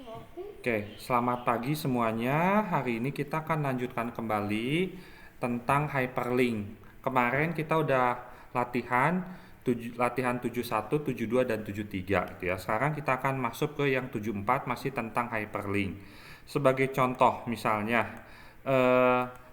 Oke, selamat pagi semuanya. Hari ini kita akan lanjutkan kembali tentang hyperlink. Kemarin kita udah latihan 71, 72 dan 73 gitu ya. Sekarang kita akan masuk ke yang 74 masih tentang hyperlink. Sebagai contoh misalnya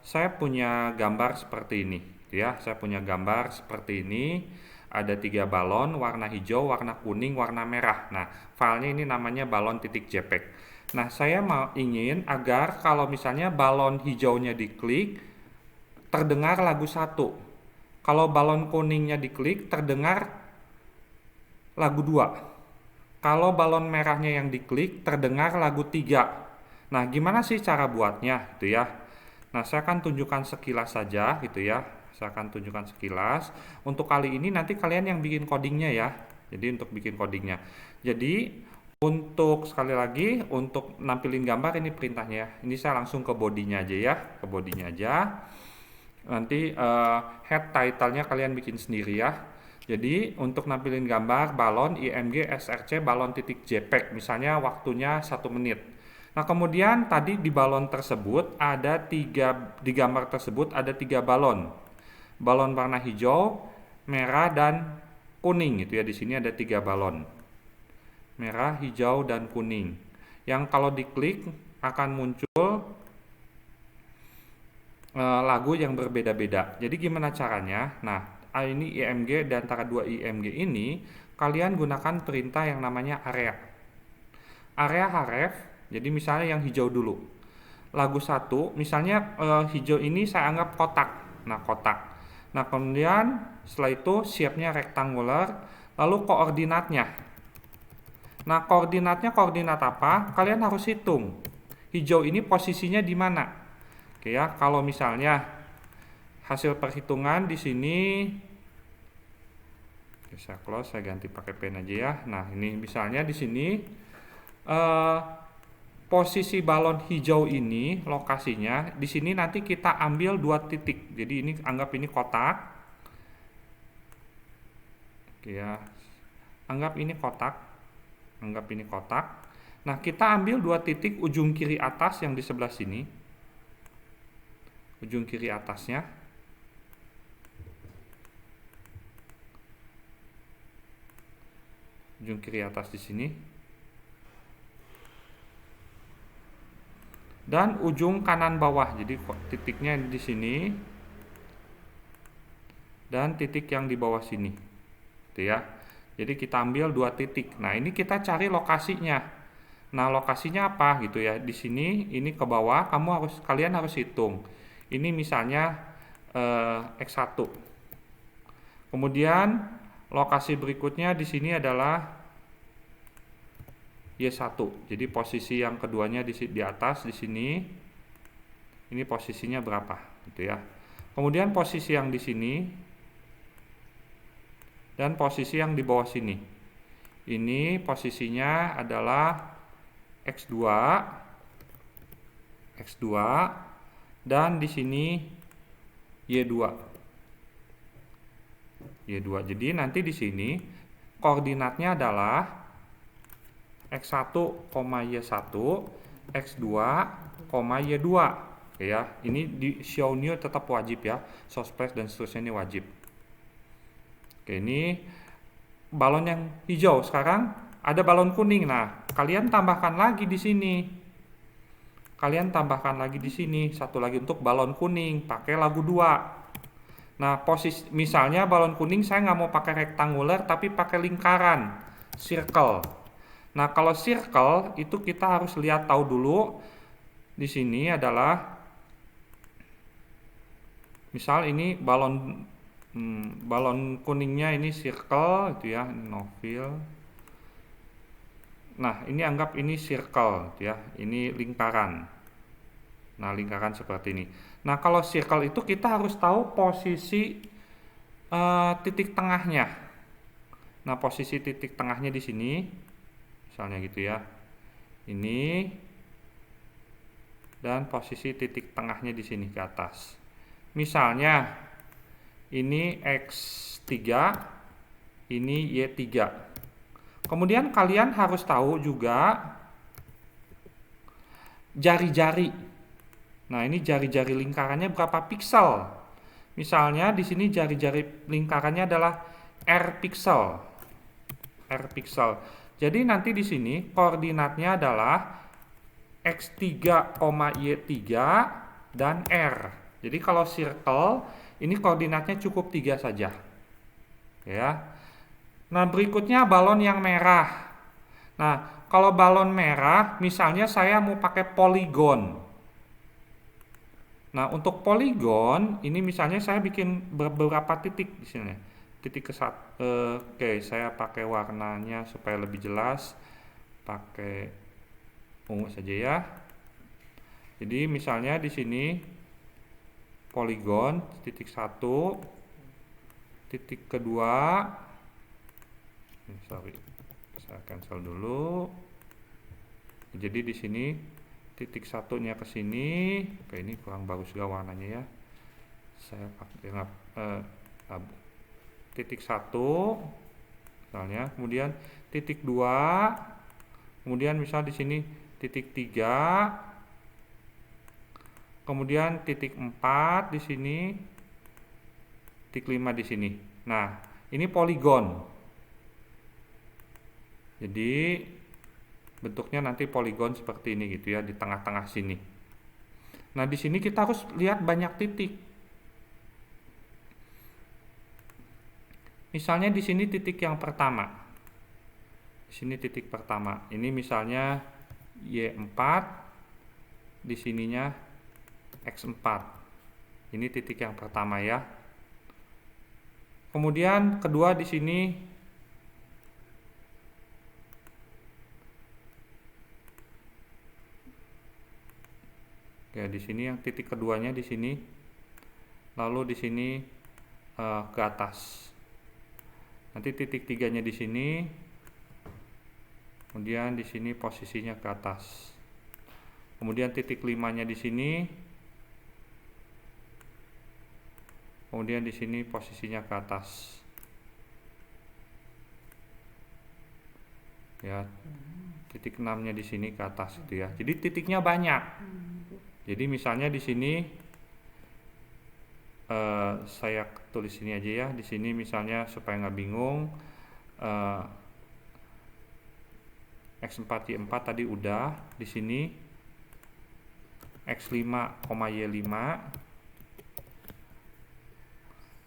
saya punya gambar seperti ini gitu ya. Saya punya gambar seperti ini. Ada 3 balon warna hijau, warna kuning, warna merah. Nah, filenya ini namanya balon titik JPEG. Nah, saya mau ingin agar kalau misalnya balon hijaunya diklik, terdengar lagu satu. Kalau balon kuningnya diklik, terdengar lagu dua. Kalau balon merahnya yang diklik, terdengar lagu tiga. Nah, gimana sih cara buatnya gitu ya? Nah, saya akan tunjukkan sekilas saja gitu ya. Saya akan tunjukkan sekilas. Untuk kali ini nanti kalian yang bikin codingnya ya. Jadi untuk bikin codingnya. Jadi untuk sekali lagi untuk nampilin gambar ini perintahnya ya. Ini saya langsung ke bodinya aja ya, ke bodinya aja. Nanti head title-nya kalian bikin sendiri ya. Jadi untuk nampilin gambar balon IMG SRC balon titik JPEG, misalnya waktunya 1 menit. Nah kemudian tadi di balon tersebut ada di gambar tersebut ada 3 balon. Balon warna hijau, merah dan kuning gitu ya. Di sini ada 3 balon. Merah, hijau dan kuning. Yang kalau diklik akan muncul lagu yang berbeda-beda. Jadi gimana caranya? Nah, ini IMG dan antara 2 IMG ini kalian gunakan perintah yang namanya area. Area href. Jadi misalnya yang hijau dulu. Lagu satu, misalnya hijau ini saya anggap kotak. Nah, kotak. Nah, kemudian setelah itu shape-nya rectangular, lalu koordinatnya. Nah, koordinatnya koordinat apa? Kalian harus hitung. Hijau ini posisinya di mana? Oke ya, kalau misalnya hasil perhitungan di sini saya close, saya ganti pakai pen aja ya. Nah, ini misalnya di sini eh, posisi balon hijau ini lokasinya di sini nanti kita ambil 2 titik. Jadi ini anggap ini kotak. Oke ya. Anggap ini kotak. Anggap ini kotak. Nah, kita ambil 2 titik ujung kiri atas yang di sebelah sini. Ujung kiri atasnya. Ujung kiri atas di sini. Dan ujung kanan bawah. Jadi titiknya di sini dan titik yang di bawah sini. Gitu ya. Jadi kita ambil 2 titik. Nah, ini kita cari lokasinya. Nah, lokasinya apa gitu ya? Di sini ini ke bawah kalian harus hitung. Ini misalnya X1. Kemudian lokasi berikutnya di sini adalah Y1. Jadi posisi yang keduanya di atas di sini. Ini posisinya berapa gitu ya. Kemudian posisi yang di sini dan posisi yang di bawah sini. Ini posisinya adalah X2 dan di sini Y2. Jadi nanti di sini koordinatnya adalah X1, Y1, X2, Y2. Oke ya, ini di show new tetap wajib ya. Source dan seterusnya ini wajib. Oke, ini balon yang hijau. Sekarang ada balon kuning. Nah, kalian tambahkan lagi di sini. Satu lagi untuk balon kuning, pakai lagu 2. Nah, misalnya balon kuning saya nggak mau pakai rectangular tapi pakai lingkaran, circle. Nah, kalau circle itu kita harus tahu dulu di sini adalah misal ini balon kuningnya ini circle gitu ya, no fill. Nah, ini anggap ini circle gitu ya, ini lingkaran. Nah, lingkaran seperti ini. Nah, kalau circle itu kita harus tahu posisi titik tengahnya. Nah, posisi titik tengahnya di sini, misalnya gitu ya. Ini dan posisi titik tengahnya di sini ke atas. Misalnya ini X3, ini Y3. Kemudian kalian harus tahu juga jari-jari. Nah, ini jari-jari lingkarannya berapa piksel? Misalnya di sini jari-jari lingkarannya adalah R piksel. R piksel. Jadi nanti di sini koordinatnya adalah X3, Y3 dan R. Jadi kalau circle ini koordinatnya cukup 3 saja. Ya. Nah, berikutnya balon yang merah. Nah, kalau balon merah misalnya saya mau pakai poligon. Nah, untuk poligon ini misalnya saya bikin beberapa titik di sini. Titik ke oke, saya pakai warnanya supaya lebih jelas. Pakai ungu saja ya. Jadi misalnya di sini poligon titik 1, titik kedua. Sorry, saya cancel dulu. Jadi di sini titik satunya ke sini. Oke, ini kurang bagus juga warnanya ya. Saya pakai titik 1 misalnya, kemudian titik 2, kemudian misal di sini titik 3, kemudian titik 4 di sini, titik 5 di sini. Nah, ini poligon. Jadi bentuknya nanti poligon seperti ini gitu ya, di tengah-tengah sini. Nah, di sini kita harus lihat banyak titik. Misalnya di sini titik yang pertama. Di sini titik pertama. Ini misalnya Y4, di sininya X4. Ini titik yang pertama ya. Kemudian kedua di sini ya, di sini yang titik keduanya di sini. Lalu di sini ke atas. Nanti titik tiganya di sini. Kemudian di sini posisinya ke atas. Kemudian titik 5-nya di sini. Kemudian di sini posisinya ke atas. Ya, titik 6-nya di sini ke atas itu ya. Jadi titiknya banyak. Jadi misalnya di sini saya tulis ini aja ya. Di sini misalnya supaya nggak bingung, X4 Y4 tadi udah. Di sini X5, Y5.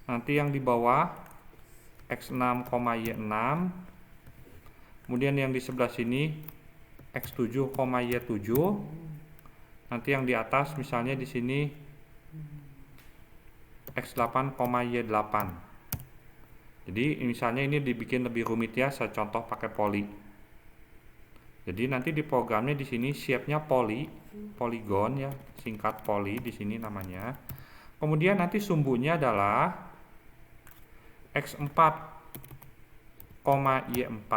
Nanti yang di bawah X6, Y6. Kemudian yang di sebelah sini X7, Y7. Nanti yang di atas misalnya di sini X8, Y8. Jadi misalnya ini dibikin lebih rumit ya, saya contoh pakai poli. Jadi nanti di programnya di sini shape-nya poligon ya, singkat poli di sini namanya. Kemudian nanti sumbunya adalah X4, Y4,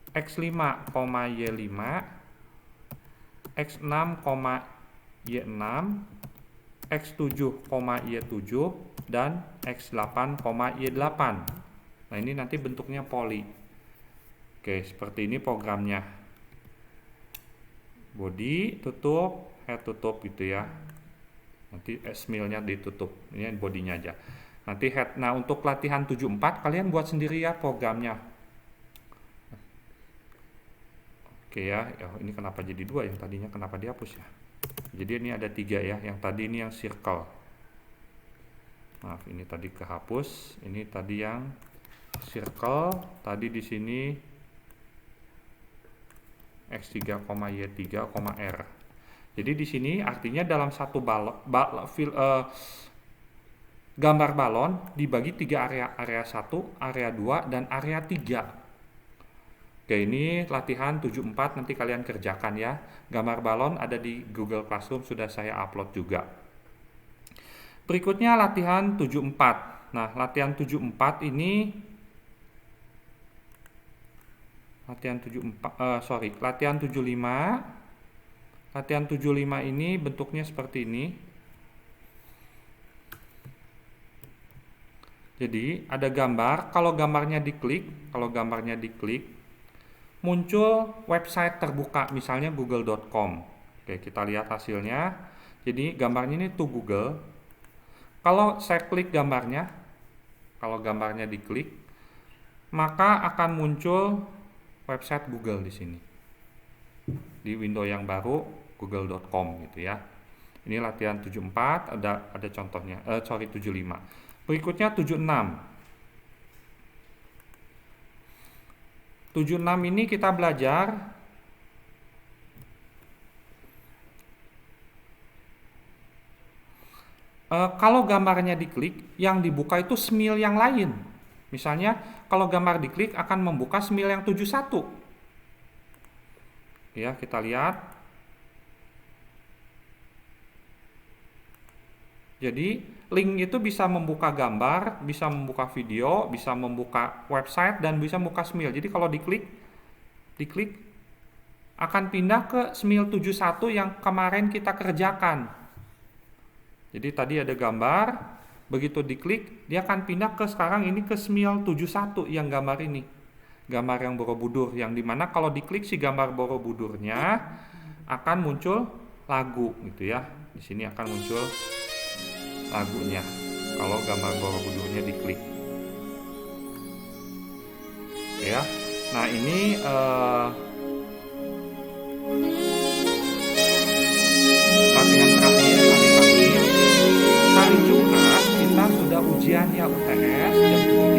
X5, Y5, X6, Y6, X7, Y7, dan X8, Y8. Nah, ini nanti bentuknya poli. Oke, seperti ini programnya. Body tutup, head tutup gitu ya. Nanti smilnya ditutup. Ini bodinya aja. Nanti head. Nah, untuk latihan 74 kalian buat sendiri ya programnya. Oke ya, ini kenapa jadi 2? Yang tadinya kenapa dihapus ya? Jadi ini ada 3 ya. Yang tadi ini yang circle. Maaf, ini tadi kehapus. Ini tadi yang circle. Tadi di sini X3, Y3, R. Jadi di sini artinya dalam satu gambar balon dibagi 3 area. Area 1, area 2, dan area 3. Oke, ini latihan 74 nanti kalian kerjakan ya. Gambar balon ada di Google Classroom, sudah saya upload juga. Berikutnya latihan 74. Nah, latihan 74 ini latihan 75. Latihan 75 ini bentuknya seperti ini. Jadi, ada gambar, kalau gambarnya diklik, muncul website terbuka, misalnya google.com. Oke, kita lihat hasilnya. Jadi gambarnya ini to Google. Kalau saya klik gambarnya, kalau gambarnya diklik, maka akan muncul website Google di sini. Di window yang baru google.com gitu ya. Ini latihan 74, ada contohnya. 75. Berikutnya 76. 76 ini kita belajar kalau gambarnya diklik, yang dibuka itu smil yang lain. Misalnya, kalau gambar diklik akan membuka smil yang 71. Ya, kita lihat. Jadi, link itu bisa membuka gambar, bisa membuka video, bisa membuka website, dan bisa membuka smil. Jadi, kalau diklik akan pindah ke smil 71 yang kemarin kita kerjakan. Jadi tadi ada gambar, begitu diklik dia akan pindah ke sekarang ini ke smil 71 yang gambar ini. Gambar yang Borobudur, yang dimana kalau diklik si gambar Borobudurnya akan muncul lagu gitu ya. Di sini akan muncul lagunya kalau gambar Borobudurnya diklik. Ya. Nah, ini latihan terakhir. Hari Jumat kita sudah ujian ya UTS jam 7.